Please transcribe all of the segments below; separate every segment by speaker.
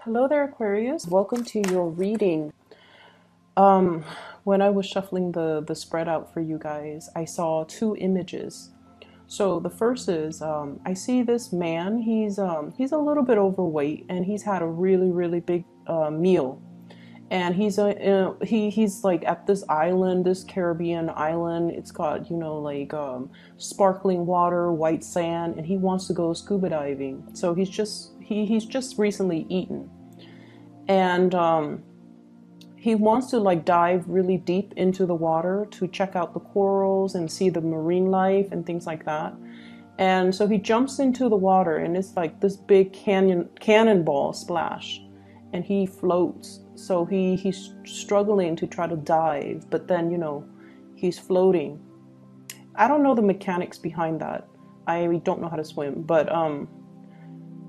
Speaker 1: Hello there, Aquarius. Welcome to your reading. Um, when I was shuffling the spread out for you guys, I saw two images. So the first is I see this man. He's a little bit overweight, and he's had a really big meal. And he's like at this island, this Caribbean island. It's got like sparkling water, white sand, and he wants to go scuba diving. So he's just recently eaten, and he wants to like dive really deep into the water to check out the corals and see the marine life and things like that. And so he jumps into the water, and it's like this big cannonball splash, and he floats. So he's struggling to try to dive, but then he's floating. I don't know the mechanics behind that. I don't know how to swim, but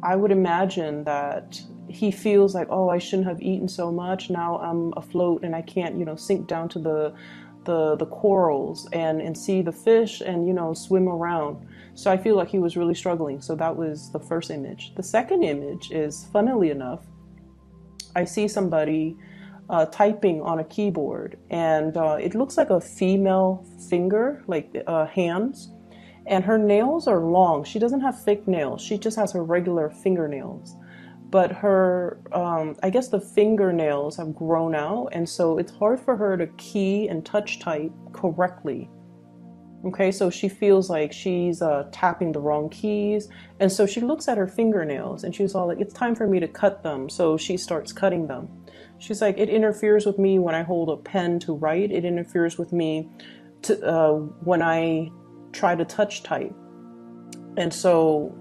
Speaker 1: I would imagine that he feels like, oh, I shouldn't have eaten so much. Now I'm afloat and I can't, sink down to the corals and see the fish and, swim around. So I feel like he was really struggling. So that was the first image. The second image is, funnily enough, I see somebody typing on a keyboard, and it looks like a female finger, like hands, and her nails are long. She doesn't have fake nails. She just has her regular fingernails. But her, I guess the fingernails have grown out, and so it's hard for her to key and touch type correctly. Okay, so she feels like she's tapping the wrong keys. And so she looks at her fingernails and she's all like, it's time for me to cut them. So she starts cutting them. She's like, it interferes with me when I hold a pen to write. It interferes with me when I try to touch type. And so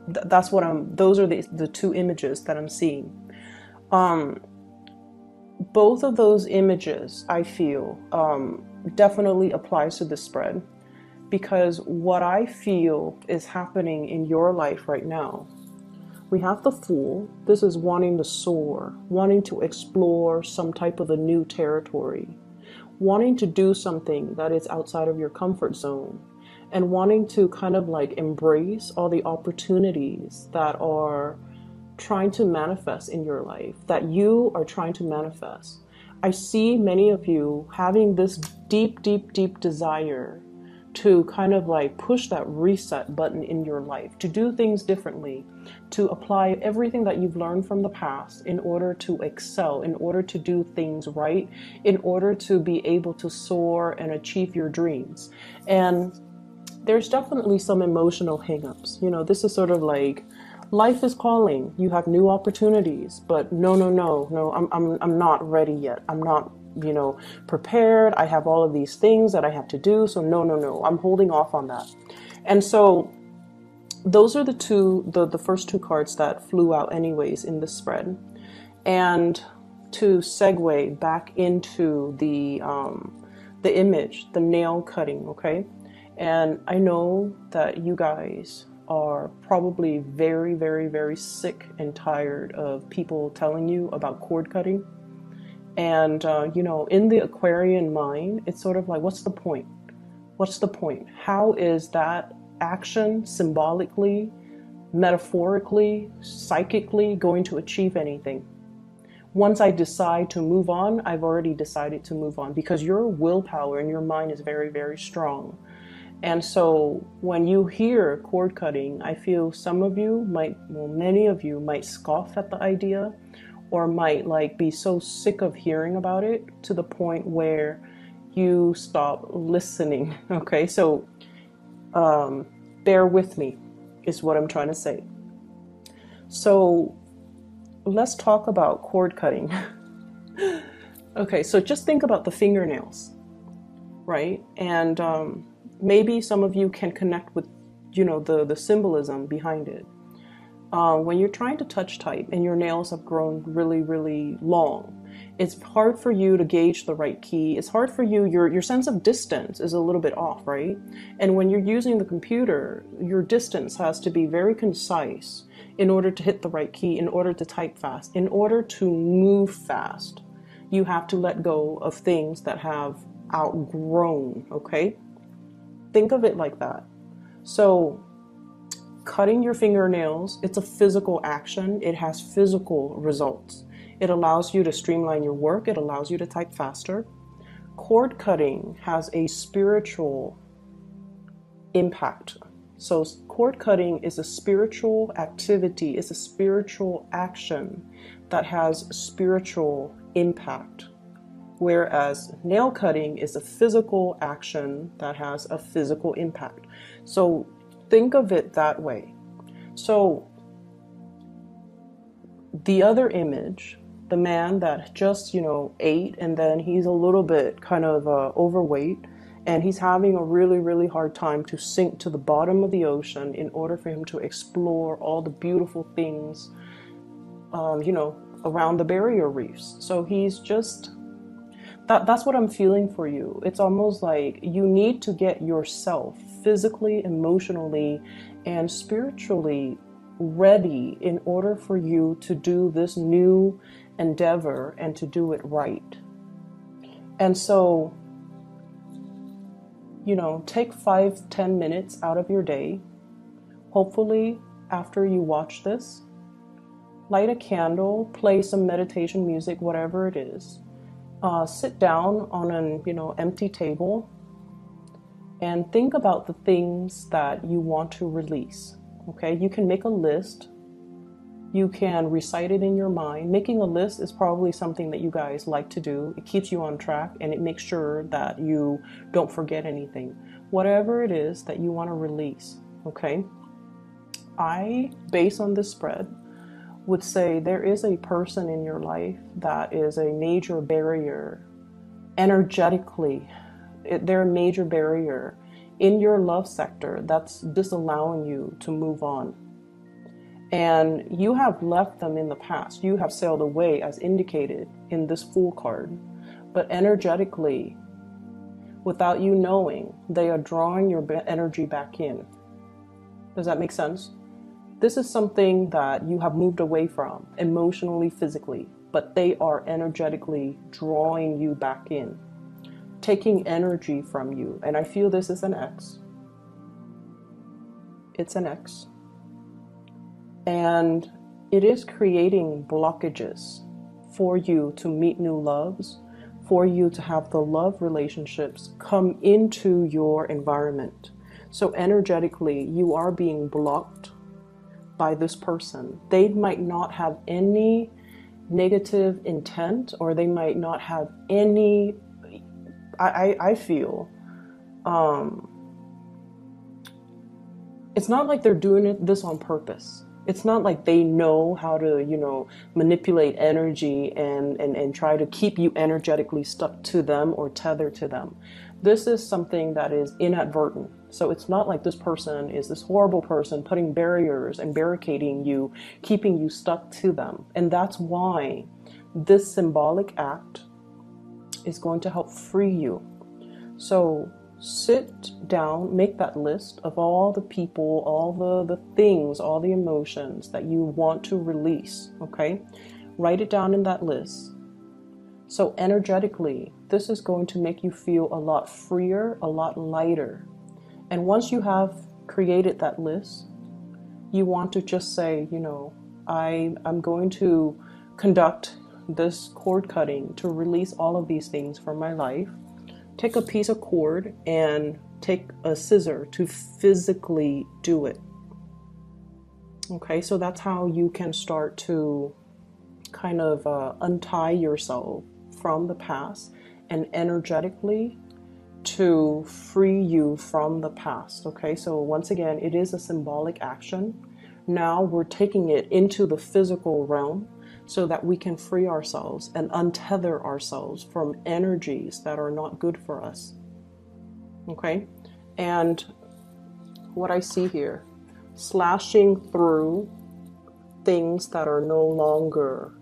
Speaker 1: that's what those are the two images that I'm seeing. Both of those images, I feel, definitely applies to this spread. Because what I feel is happening in your life right now, we have the Fool. This is wanting to soar, wanting to explore some type of a new territory, wanting to do something that is outside of your comfort zone, and wanting to kind of like embrace all the opportunities that are trying to manifest in your life, that you are trying to manifest. I see many of you having this deep desire to kind of like push that reset button in your life, to do things differently, to apply everything that you've learned from the past in order to excel, in order to do things right, in order to be able to soar and achieve your dreams. And there's definitely some emotional hangups. This is sort of like life is calling. You have new opportunities, but no, I'm not ready yet. I'm not prepared. I have all of these things that I have to do. So no, I'm holding off on that. And so those are the first two cards that flew out anyways in the spread. And to segue back into the image, the nail cutting, okay? And I know that you guys are probably very sick and tired of people telling you about cord cutting. And, in the Aquarian mind, it's sort of like, what's the point? What's the point? How is that action symbolically, metaphorically, psychically going to achieve anything? Once I decide to move on, I've already decided to move on, because your willpower and your mind is very strong. And so when you hear cord cutting, I feel many of you might scoff at the idea, or might like be so sick of hearing about it to the point where you stop listening. Okay, so bear with me is what I'm trying to say. So let's talk about cord cutting. Okay, so just think about the fingernails, right? And maybe some of you can connect with the symbolism behind it. When you're trying to touch type and your nails have grown really long, it's hard for you to gauge the right key. It's hard for you, your sense of distance is a little bit off, right? And when you're using the computer, your distance has to be very concise in order to hit the right key, in order to type fast, in order to move fast. You have to let go of things that have outgrown, okay? Think of it like that. So Cutting your fingernails, it's a physical action. It has physical results. It allows you to streamline your work. It allows you to type faster. Cord cutting has a spiritual impact. So cord cutting is a spiritual activity. It's a spiritual action that has spiritual impact. Whereas nail cutting is a physical action that has a physical impact. So think of it that way. So the other image, the man that just, ate, and then he's a little bit kind of overweight, and he's having a really, really hard time to sink to the bottom of the ocean in order for him to explore all the beautiful things, around the barrier reefs. So he's just, that's what I'm feeling for you. It's almost like you need to get yourself physically, emotionally, and spiritually ready in order for you to do this new endeavor and to do it right. And so, take 5-10 minutes out of your day. Hopefully, after you watch this, light a candle, play some meditation music, whatever it is. Sit down on an empty table and think about the things that you want to release. Okay, you can make a list. You can recite it in your mind. Making a list is probably something that you guys like to do. It keeps you on track and it makes sure that you don't forget anything. Whatever it is that you want to release, okay? I, based on this spread, would say there is a person in your life that is a major barrier energetically. They're a major barrier in your love sector that's disallowing you to move on. And you have left them in the past. You have sailed away as indicated in this Fool card. But energetically, without you knowing, they are drawing your energy back in. Does that make sense? This is something that you have moved away from emotionally, physically, but they are energetically drawing you back in, taking energy from you. And I feel this is an X. It's an X. And it is creating blockages for you to meet new loves, for you to have the love relationships come into your environment. So energetically, you are being blocked by this person. They might not have any negative intent, or they might not have any, I feel, it's not like they're doing this on purpose. It's not like they know how to, manipulate energy and try to keep you energetically stuck to them or tethered to them. This is something that is inadvertent. So it's not like this person is this horrible person putting barriers and barricading you, keeping you stuck to them. And that's why this symbolic act is going to help free you. So sit down, make that list of all the people, all the things, all the emotions that you want to release, okay? Write it down in that list. So energetically, this is going to make you feel a lot freer, a lot lighter. And once you have created that list, you want to just say, I'm going to conduct this cord cutting to release all of these things from my life. Take a piece of cord and take a scissor to physically do it. Okay, so that's how you can start to kind of untie yourself from the past and energetically to free you from the past. Okay, so once again, it is a symbolic action. Now we're taking it into the physical realm so that we can free ourselves and untether ourselves from energies that are not good for us. Okay, and what I see here, slashing through things that are no longer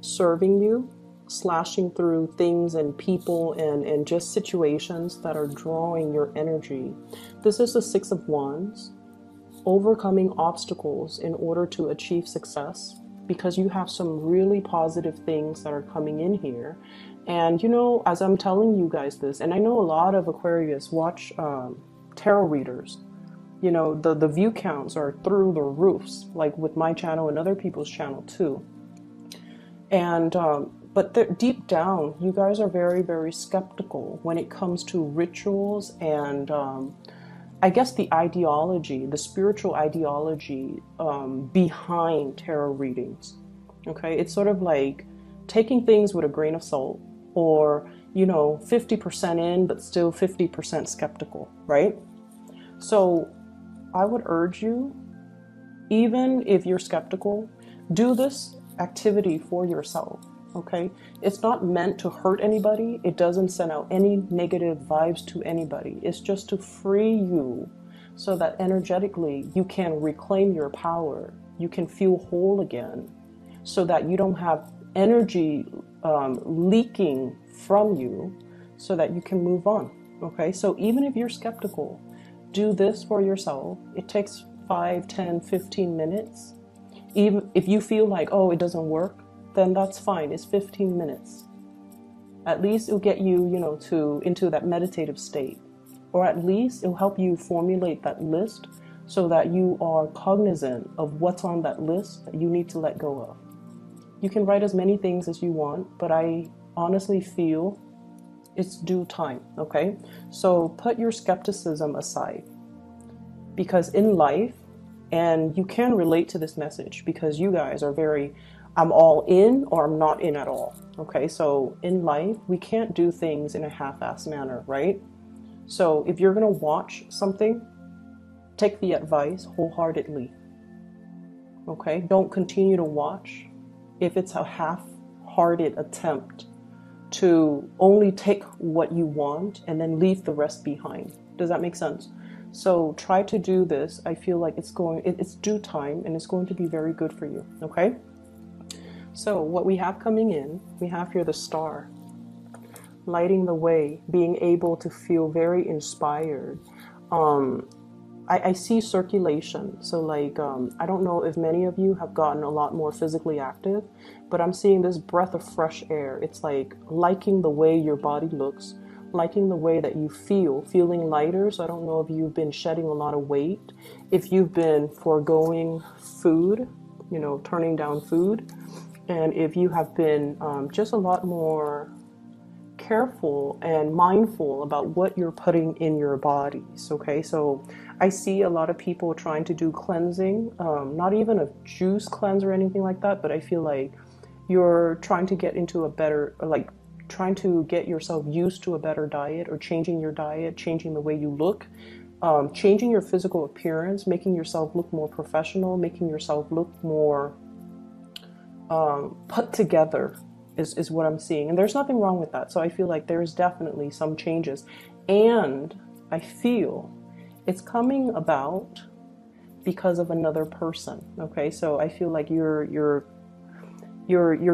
Speaker 1: serving you, slashing through things and people and just situations that are drawing your energy. This is the Six of Wands, overcoming obstacles in order to achieve success, because you have some really positive things that are coming in here. And as I'm telling you guys this, and I know a lot of Aquarius watch tarot readers, You know, the view counts are through the roofs, like with my channel and other people's channel too. And but deep down, you guys are very, very skeptical when it comes to rituals and I guess the ideology, the spiritual ideology behind tarot readings. Okay, it's sort of like taking things with a grain of salt, or, you know, 50% in, but still 50% skeptical, right? So I would urge you, even if you're skeptical, do this activity for yourself, okay? It's not meant to hurt anybody. It doesn't send out any negative vibes to anybody. It's just to free you so that energetically you can reclaim your power. You can feel whole again so that you don't have energy leaking from you, so that you can move on, okay? So even if you're skeptical, do this for yourself. It takes 5, 10, 15 minutes. Even if you feel like, oh, it doesn't work, then that's fine. It's 15 minutes. At least it'll get you, you know, into that meditative state. Or at least it'll help you formulate that list so that you are cognizant of what's on that list that you need to let go of. You can write as many things as you want, but I honestly feel it's due time, okay? So put your skepticism aside, because in life, and you can relate to this message because you guys are very, I'm all in or I'm not in at all, okay? So in life, we can't do things in a half-assed manner, right? So if you're gonna watch something, take the advice wholeheartedly, okay? Don't continue to watch if it's a half-hearted attempt to only take what you want and then leave the rest behind. Does that make sense? So try to do this. I feel like it's due time and it's going to be very good for you, okay? So what we have coming in, we have here the star, lighting the way, being able to feel very inspired. I see circulation. So like, I don't know if many of you have gotten a lot more physically active, but I'm seeing this breath of fresh air. It's like liking the way your body looks, liking the way that you feel, feeling lighter. So I don't know if you've been shedding a lot of weight, if you've been foregoing food, you know, turning down food, and if you have been just a lot more careful and mindful about what you're putting in your bodies, okay? So I see a lot of people trying to do cleansing, not even a juice cleanse or anything like that, but I feel like you're trying to get into a better, like trying to get yourself used to a better diet, or changing your diet, changing the way you look, changing your physical appearance, making yourself look more professional, making yourself look more put together is what I'm seeing. And there's nothing wrong with that. So I feel like there's definitely some changes. And I feel it's coming about because of another person. Okay, so I feel like you're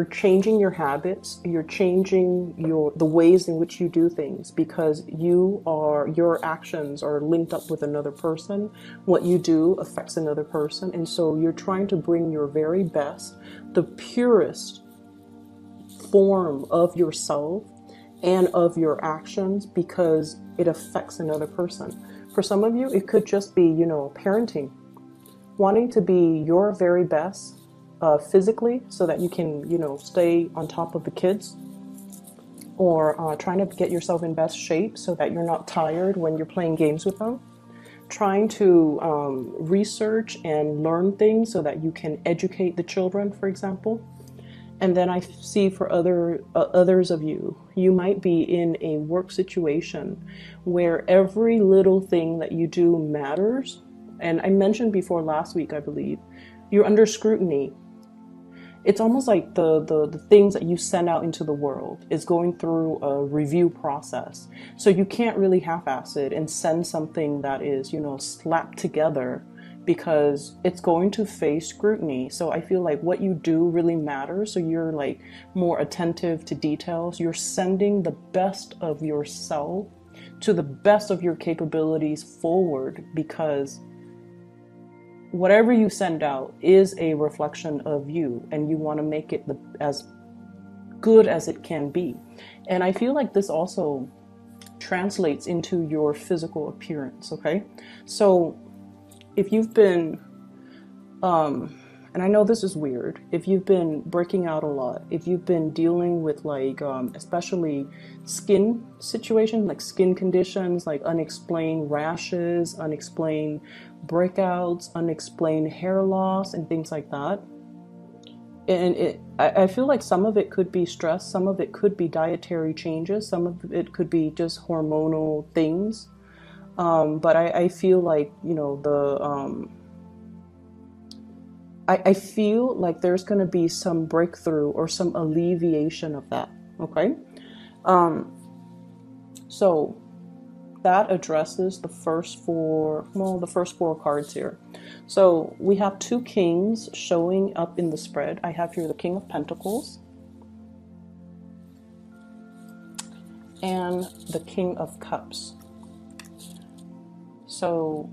Speaker 1: changing your habits, you're changing the ways in which you do things, because your actions are linked up with another person. What you do affects another person, and so you're trying to bring your very best, the purest form of yourself and of your actions, because it affects another person. For some of you, it could just be, you know, parenting, wanting to be your very best physically so that you can, you know, stay on top of the kids, or trying to get yourself in best shape so that you're not tired when you're playing games with them, trying to research and learn things so that you can educate the children, for example. And then I see for others of you, you might be in a work situation where every little thing that you do matters. And I mentioned before last week, I believe, you're under scrutiny. It's almost like the things that you send out into the world is going through a review process. So you can't really half-ass it and send something that is, you know, slapped together, because it's going to face scrutiny. So I feel like what you do really matters. So you're like more attentive to details. You're sending the best of yourself to the best of your capabilities forward, because whatever you send out is a reflection of you, and you want to make it as good as it can be. And I feel like this also translates into your physical appearance, okay? So if you've been, and I know this is weird, if you've been breaking out a lot, if you've been dealing with like, especially skin situations, like skin conditions, like unexplained rashes, unexplained breakouts, unexplained hair loss, and things like that. And I feel like some of it could be stress, some of it could be dietary changes, some of it could be just hormonal things. But I feel like, you know, I feel like there's going to be some breakthrough or some alleviation of that. Okay. So that addresses the first four, well, the first four cards here. So we have two kings showing up in the spread. I have here the King of Pentacles and the King of Cups. So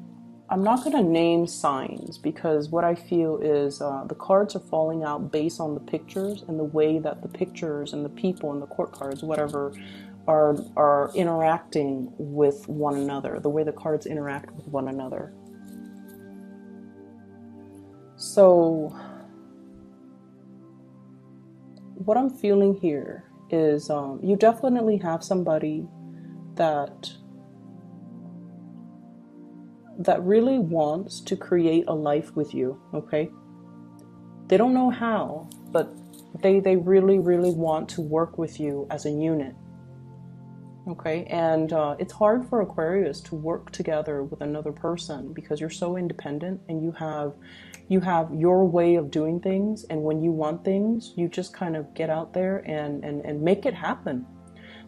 Speaker 1: I'm not going to name signs because what I feel is the cards are falling out based on the pictures and the way that the pictures and the people and the court cards, whatever, are interacting with one another, the way the cards interact with one another. So what I'm feeling here is you definitely have somebody that really wants to create a life with you, okay? They don't know how, but they really, really want to work with you as a unit. Okay, and it's hard for Aquarius to work together with another person because you're so independent and you have your way of doing things, and when you want things, you just kind of get out there and make it happen.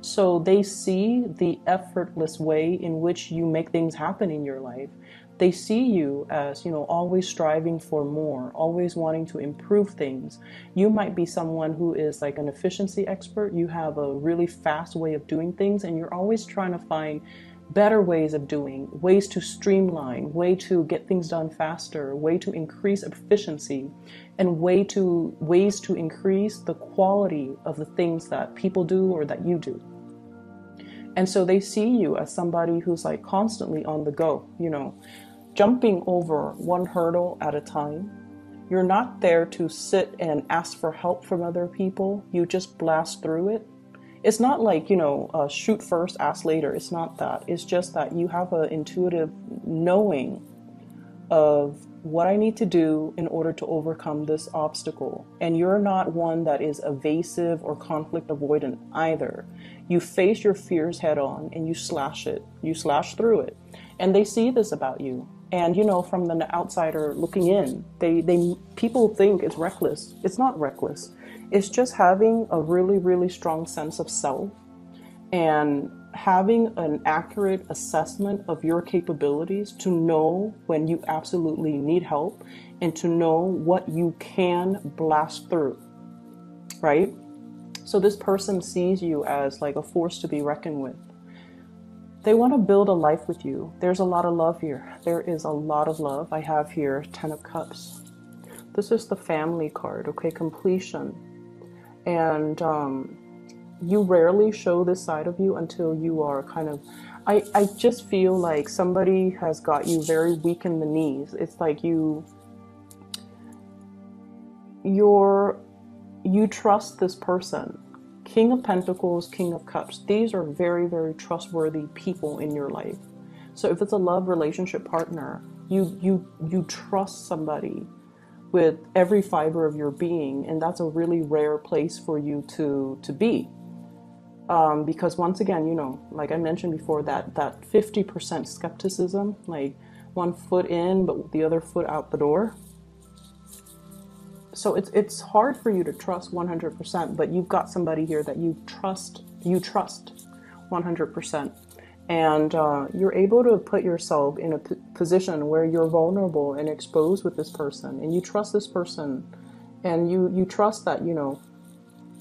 Speaker 1: So they see the effortless way in which you make things happen in your life. They see you as, you know, always striving for more, always wanting to improve things. You might be someone who is like an efficiency expert. You have a really fast way of doing things, and you're always trying to find better ways of doing, ways to streamline, way to get things done faster, way to increase efficiency, and ways to increase the quality of the things that people do or that you do. And so they see you as somebody who's like constantly on the go, you know, jumping over one hurdle at a time. You're not there to sit and ask for help from other people. You just blast through it. It's not like, you know, shoot first, ask later. It's not that. It's just that you have an intuitive knowing of what I need to do in order to overcome this obstacle. And you're not one that is evasive or conflict avoidant either. You face your fears head on and you slash it. You slash through it. And they see this about you. And, you know, from the outsider looking in, people think it's reckless. It's not reckless. It's just having a really, really strong sense of self and having an accurate assessment of your capabilities to know when you absolutely need help and to know what you can blast through, right? So this person sees you as like a force to be reckoned with. They want to build a life with you. There's a lot of love here. There is a lot of love. I have here 10 of Cups. This is the family card, okay? Completion. And you rarely show this side of you until you are kind of, I just feel like somebody has got you very weak in the knees. It's like you trust this person. King of Pentacles, King of Cups. These are very, very trustworthy people in your life. So if it's a love relationship partner, you trust somebody with every fiber of your being, and that's a really rare place for you to be. Because once again, you know, like I mentioned before, that 50% skepticism, like one foot in but the other foot out the door. So it's hard for you to trust 100%, but you've got somebody here that you trust 100%. And you're able to put yourself in a position where you're vulnerable and exposed with this person, and you trust this person, and you trust that, you know,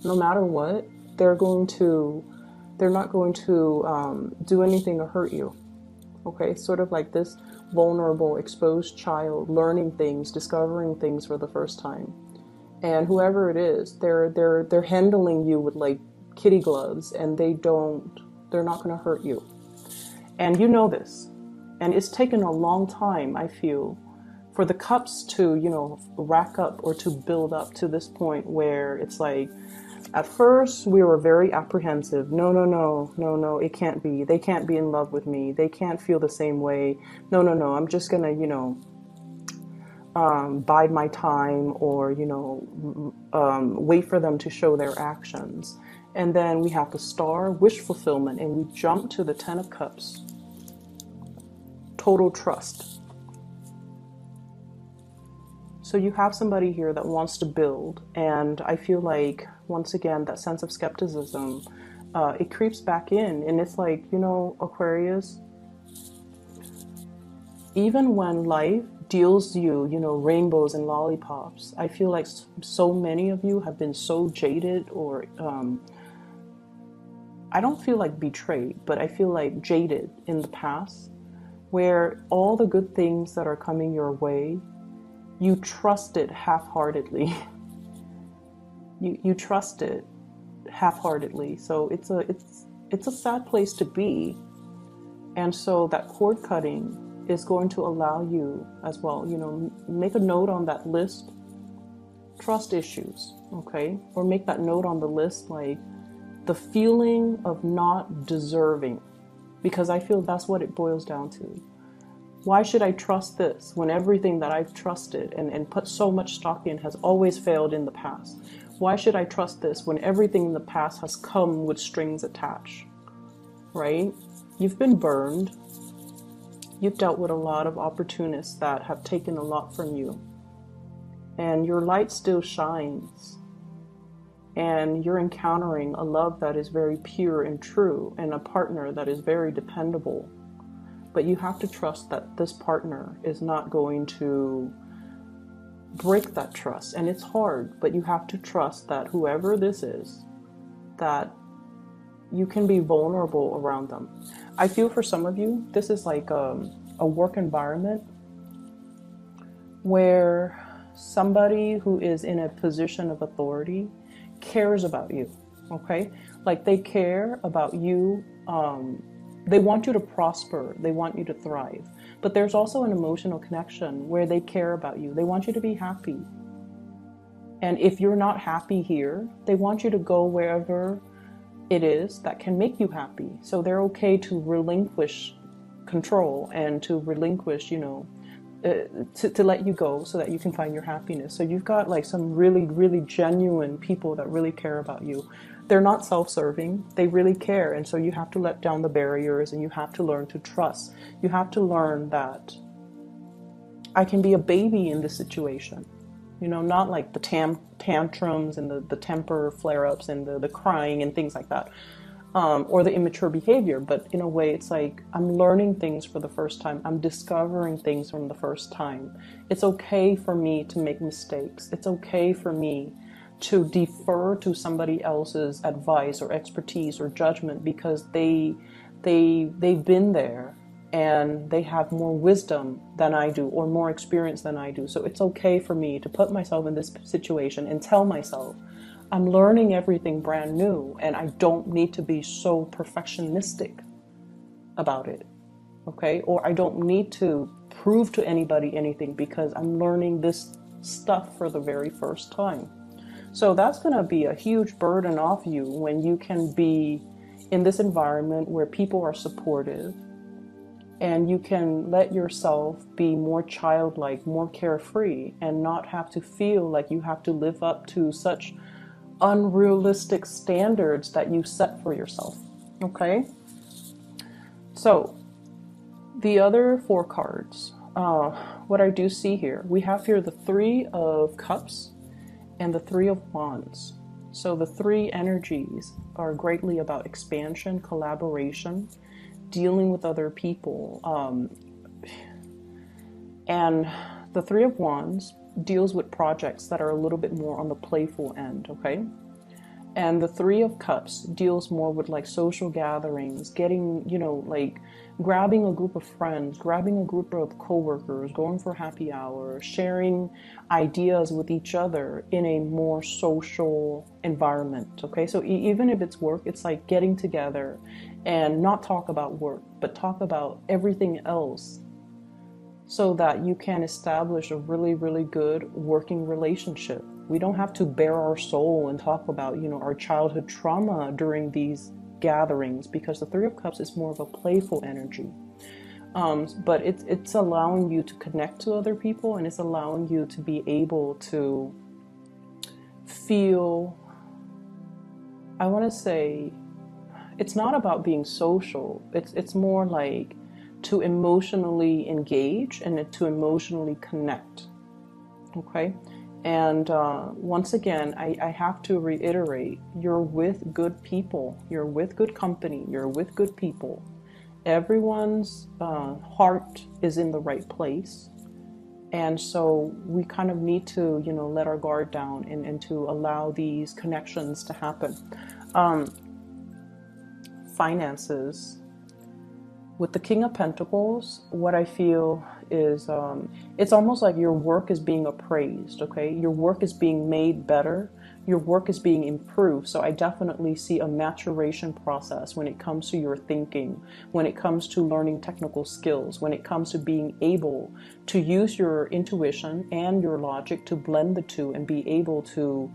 Speaker 1: no matter what, they're not going to do anything to hurt you. Okay, sort of like this vulnerable, exposed child learning things, discovering things for the first time. And whoever it is, they're handling you with like kitty gloves, and they're not going to hurt you. And you know this. And it's taken a long time, I feel, for the cups to, you know, rack up or to build up to this point where it's like, at first we were very apprehensive. No, no, no, no, no, it can't be. They can't be in love with me. They can't feel the same way. No, no, no, I'm just gonna, you know, bide my time, or, you know, wait for them to show their actions. And then we have the Star, wish fulfillment, and we jump to the Ten of Cups, total trust. So you have somebody here that wants to build, and I feel like, once again, that sense of skepticism, it creeps back in, and it's like, you know, Aquarius, even when life deals you, you know, rainbows and lollipops, I feel like so many of you have been so jaded, or I don't feel like betrayed, but I feel like jaded in the past, where all the good things that are coming your way, you trust it half-heartedly. you trust it half-heartedly. So it's a sad place to be. And so that cord cutting is going to allow you as well, you know, make a note on that list, trust issues, okay? Or make that note on the list, like the feeling of not deserving, because I feel that's what it boils down to. Why should I trust this when everything that I've trusted and put so much stock in has always failed in the past? Why should I trust this when everything in the past has come with strings attached, right? You've been burned. You've dealt with a lot of opportunists that have taken a lot from you. And your light still shines. And you're encountering a love that is very pure and true, and a partner that is very dependable. But you have to trust that this partner is not going to break that trust. And it's hard, but you have to trust that whoever this is, that you can be vulnerable around them. I feel for some of you, this is like a work environment where somebody who is in a position of authority cares about you, okay? Like they care about you. They want you to prosper. They want you to thrive. But there's also an emotional connection where they care about you. They want you to be happy. And if you're not happy here, they want you to go wherever it is that can make you happy. So they're okay to relinquish control and to relinquish, you know, to let you go so that you can find your happiness. So you've got like some really, really genuine people that really care about you. They're not self-serving. They really care. And so you have to let down the barriers, and you have to learn to trust. You have to learn that I can be a baby in this situation. You know, not like the tantrums and the temper flare-ups and the crying and things like that, or the immature behavior. But in a way, it's like I'm learning things for the first time. I'm discovering things from the first time. It's okay for me to make mistakes. It's okay for me to defer to somebody else's advice or expertise or judgment, because they've been there. And they have more wisdom than I do, or more experience than I do. So it's okay for me to put myself in this situation and tell myself, I'm learning everything brand new, and I don't need to be so perfectionistic about it, okay? Or I don't need to prove to anybody anything, because I'm learning this stuff for the very first time. So that's going to be a huge burden off you when you can be in this environment where people are supportive, and you can let yourself be more childlike, more carefree, and not have to feel like you have to live up to such unrealistic standards that you set for yourself. Okay? So, the other four cards, what I do see here, we have here the Three of Cups and the Three of Wands. So the three energies are greatly about expansion, collaboration, dealing with other people, and the Three of Wands deals with projects that are a little bit more on the playful end, okay? And the Three of Cups deals more with like social gatherings, getting, you know, like grabbing a group of friends, grabbing a group of coworkers, going for happy hour, sharing ideas with each other in a more social environment, okay? So even if it's work, it's like getting together and not talk about work, but talk about everything else so that you can establish a really, really good working relationship. We don't have to bare our soul and talk about, our childhood trauma during these gatherings, because the Three of Cups is more of a playful energy. But it's allowing you to connect to other people, and it's allowing you to be able to feel, I want to say, it's not about being social. It's more like to emotionally engage and to emotionally connect. Okay? And once again, I have to reiterate, you're with good people. You're with good company. You're with good people. Everyone's heart is in the right place. And so we kind of need to, let our guard down and to allow these connections to happen. Finances. With the King of Pentacles, what I feel is it's almost like your work is being appraised, okay? Your work is being made better. Your work is being improved. So I definitely see a maturation process when it comes to your thinking, when it comes to learning technical skills, when it comes to being able to use your intuition and your logic to blend the two and be able to,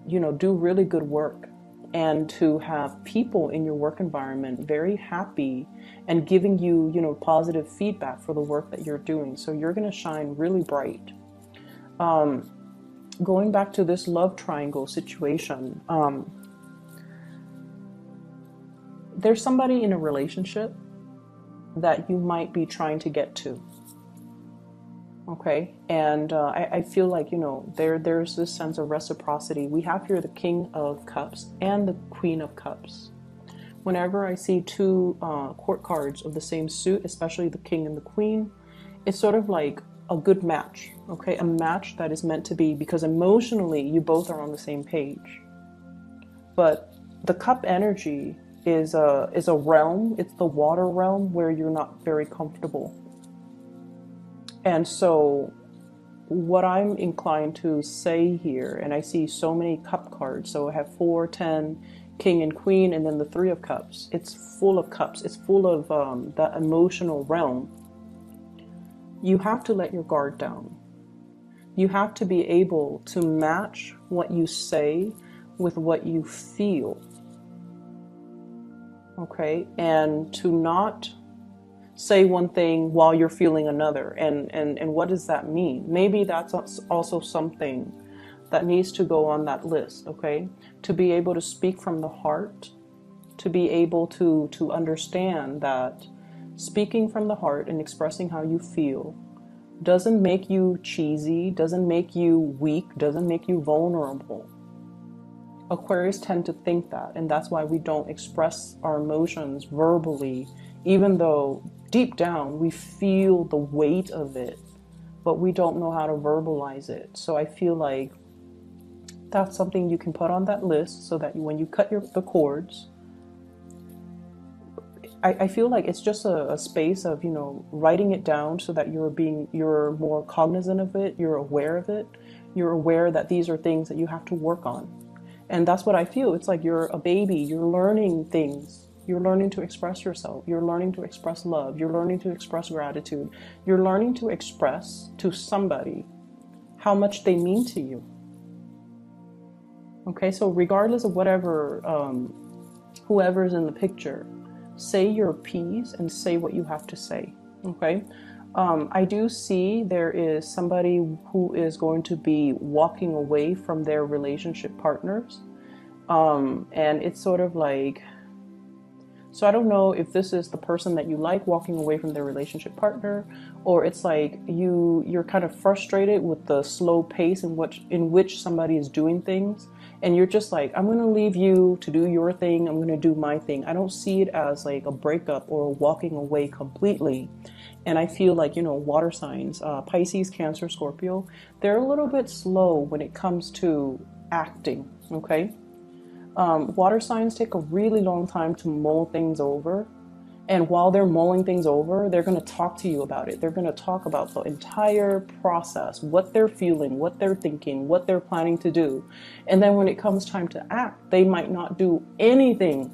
Speaker 1: do really good work, and to have people in your work environment very happy and giving you, positive feedback for the work that you're doing. So you're going to shine really bright. Going back to this love triangle situation, there's somebody in a relationship that you might be trying to get to. Okay, and I feel like, there's this sense of reciprocity. We have here the King of Cups and the Queen of Cups. Whenever I see two court cards of the same suit, especially the King and the Queen, it's sort of like a good match, okay? A match that is meant to be, because emotionally you both are on the same page. But the cup energy is a realm, it's the water realm where you're not very comfortable. And so what I'm inclined to say here, and I see so many cup cards, so I have 4, 10, King and Queen, and then the Three of Cups. It's full of cups. It's full of that emotional realm. You have to let your guard down. You have to be able to match what you say with what you feel. Okay? And to not say one thing while you're feeling another. And what does that mean? Maybe that's also something that needs to go on that list, okay? To be able to speak from the heart, to be able to understand that speaking from the heart and expressing how you feel doesn't make you cheesy, doesn't make you weak, doesn't make you vulnerable. Aquarius tend to think that, and that's why we don't express our emotions verbally, even though deep down we feel the weight of it, but we don't know how to verbalize it. So I feel like that's something you can put on that list, so that when you cut the cords, I feel like it's just a space of, writing it down so that you're more cognizant of it, you're aware of it, you're aware that these are things that you have to work on. And that's what I feel. It's like you're a baby, you're learning things. You're learning to express yourself. You're learning to express love. You're learning to express gratitude. You're learning to express to somebody how much they mean to you. Okay, so regardless of whatever, whoever's in the picture, say your piece and say what you have to say. Okay, I do see there is somebody who is going to be walking away from their relationship partners. And it's sort of like, so I don't know if this is the person that you like walking away from their relationship partner, or it's like you're kind of frustrated with the slow pace in which somebody is doing things, and you're just like, I'm going to leave you to do your thing, I'm going to do my thing. I don't see it as like a breakup or a walking away completely. And I feel like, water signs, Pisces, Cancer, Scorpio, they're a little bit slow when it comes to acting, okay? Water signs take a really long time to mull things over. And while they're mulling things over, they're going to talk to you about it. They're going to talk about the entire process, what they're feeling, what they're thinking, what they're planning to do. And then when it comes time to act, they might not do anything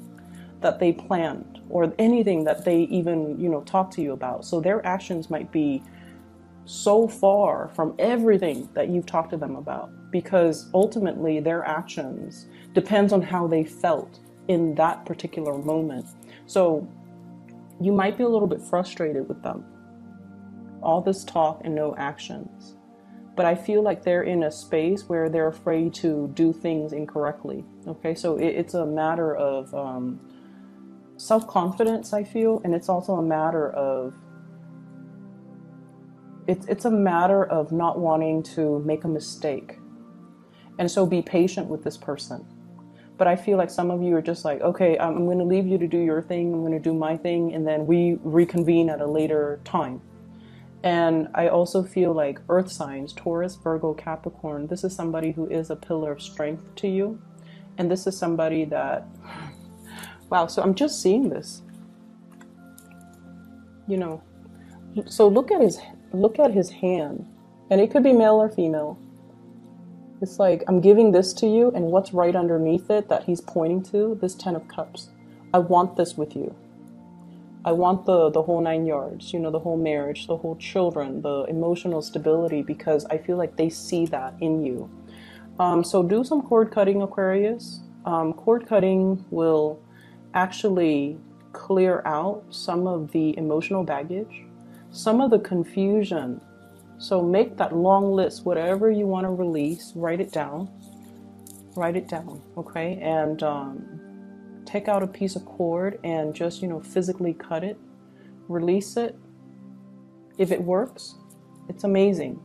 Speaker 1: that they planned or anything that they even, talk to you about. So their actions might be so far from everything that you've talked to them about, because ultimately their actions depends on how they felt in that particular moment. So you might be a little bit frustrated with them. All this talk and no actions. But I feel like they're in a space where they're afraid to do things incorrectly. Okay, so it's a matter of self-confidence, I feel, and it's also a matter of it's a matter of not wanting to make a mistake. And so be patient with this person. But I feel like some of you are just like, okay, I'm going to leave you to do your thing, I'm going to do my thing, and then we reconvene at a later time. And I also feel like earth signs, Taurus, Virgo, Capricorn, this is somebody who is a pillar of strength to you. And this is somebody that, wow, so I'm just seeing this, you know. So look at his hand, and it could be male or female. It's like, I'm giving this to you, and what's right underneath it that he's pointing to, this 10 of Cups. I want this with you. I want the whole 9 yards, you know, the whole marriage, the whole children, the emotional stability, because I feel like they see that in you. So do some cord cutting, Aquarius. Cord cutting will actually clear out some of the emotional baggage, some of the confusion. So make that long list, whatever you want to release, write it down, okay? And take out a piece of cord and just, you know, physically cut it, release it. If it works, it's amazing.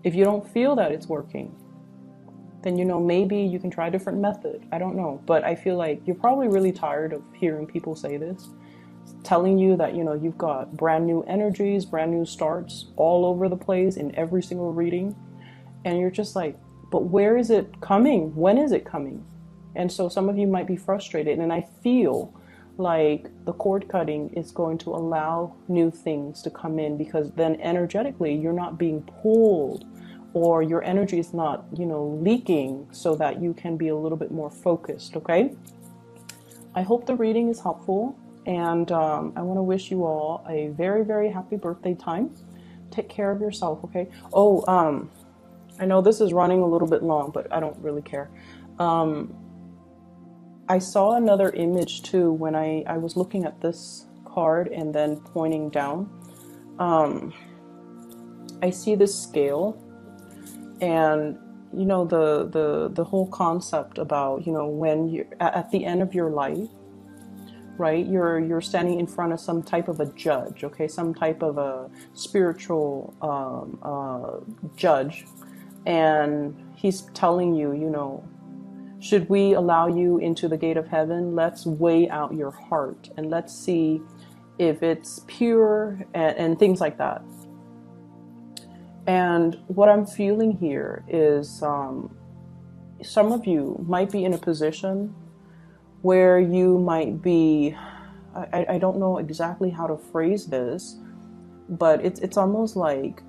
Speaker 1: If you don't feel that it's working, then, you know, maybe you can try a different method. I don't know, but I feel like you're probably really tired of hearing people say this, telling you that, you know, you've got brand new energies, brand new starts all over the place in every single reading. And you're just like, but where is it coming? When is it coming? And so some of you might be frustrated. And I feel like the cord cutting is going to allow new things to come in, because then energetically you're not being pulled, or your energy is not, you know, leaking, so that you can be a little bit more focused, okay? I hope the reading is helpful. And I want to wish you all a very, very happy birthday time. Take care of yourself, okay? Oh, I know this is running a little bit long, but I don't really care. I saw another image too when I was looking at this card and then pointing down. I see this scale, and you know, the whole concept about, you know, when you're at the end of your life, right? You're standing in front of some type of a judge, okay? Some type of a spiritual judge. And he's telling you, you know, should we allow you into the gate of heaven? Let's weigh out your heart and let's see if it's pure and things like that. And what I'm feeling here is some of you might be in a position where you might be, I don't know exactly how to phrase this, but it's almost like,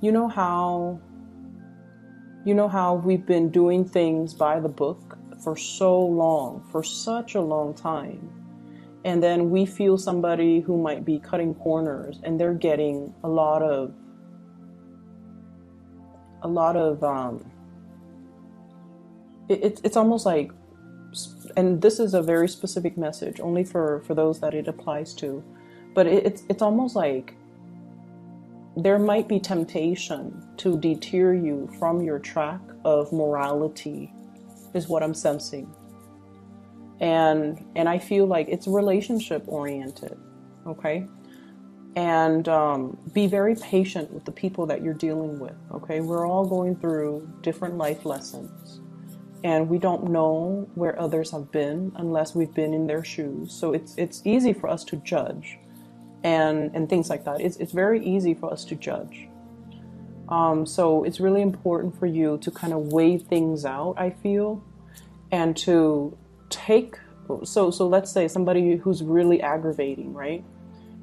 Speaker 1: you know how we've been doing things by the book for so long, for such a long time, and then we feel somebody who might be cutting corners and they're getting a lot of it's almost like, and this is a very specific message only for those that it applies to, but it's almost like there might be temptation to deter you from your track of morality, is what I'm sensing. And I feel like it's relationship oriented, okay? And be very patient with the people that you're dealing with, okay? We're all going through different life lessons, and we don't know where others have been unless we've been in their shoes. So it's easy for us to judge and things like that. It's very easy for us to judge. So it's really important for you to kind of weigh things out, I feel, and to take, so let's say somebody who's really aggravating, right?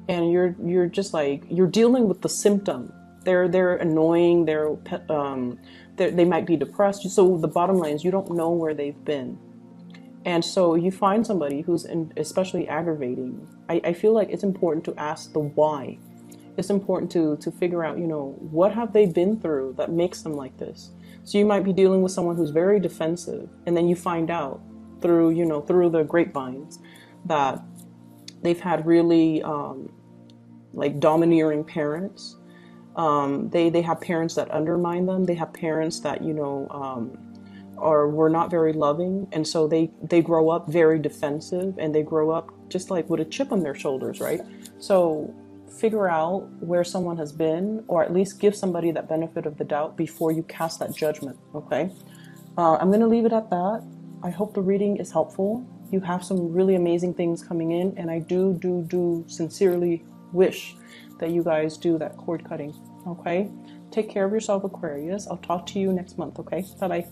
Speaker 1: And you're just like, you're dealing with the symptom. They're annoying, they might be depressed. So the bottom line is you don't know where they've been. And so you find somebody who's especially aggravating. I feel like it's important to ask the why. it's important to figure out, you know, what have they been through that makes them like this. So you might be dealing with someone who's very defensive, and then you find out through, you know, through the grapevines that they've had really like domineering parents. They have parents that undermine them. They have parents that, you know, or were not very loving, and so they grow up very defensive, and they grow up just like with a chip on their shoulders, right? So figure out where someone has been, or at least give somebody that benefit of the doubt before you cast that judgment. Okay, I'm gonna leave it at that. I hope the reading is helpful. You have some really amazing things coming in, and I do sincerely wish that you guys do that cord cutting. Okay, take care of yourself, Aquarius. I'll talk to you next month. Okay, bye bye.